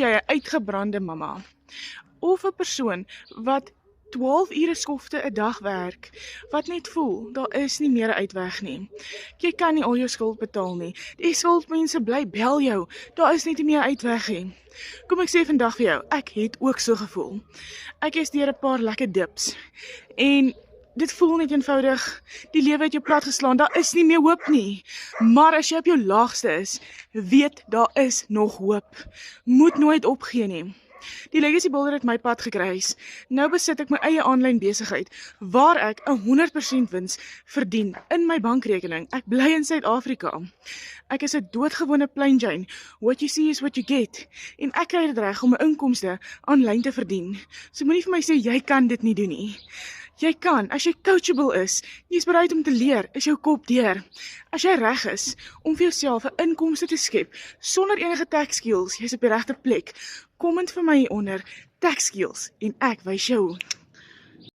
Jy 'n uitgebrande mamma of 'n persoon wat 12 ure skofte 'n dag werk, wat net voel, daar is nie meer 'n uitweg nie. Jy kan nie al jou skuld betaal nie. Die skuldmense bly bel jou. Daar is net nie meer 'n uitweg nie. Kom ek sê vandag vir jou, ek het ook so gevoel. Ek is deur 'n paar lekker dips en dit voel net eenvoudig, die lewe het jou plat geslaan, daar is nie meer hoop nie. Maar as jy op jou laagste is, weet daar is nog hoop. Moet nooit opgee nie. Die Legacy Builder het my pad gekruis. Nou besit ek my eie aanlyn besigheid, waar ek 100% wins verdien in my bankrekening. Ek bly in Suid-Afrika. Ek is 'n doodgewone plain Jane. What you see is what you get. En ek kry dit reg om my inkomste aanlyn te verdien. So moenie vir my sê, jy kan dit nie doen nie. Jy kan, as jy coachable is, jy is bereid om te leer, is jou kop deur. As jy reg is om vir jouself 'n inkomste te skep, sonder enige tax skills, jy's op die regte plek. Comment vir my hieronder, tax skills, en ek wys jou.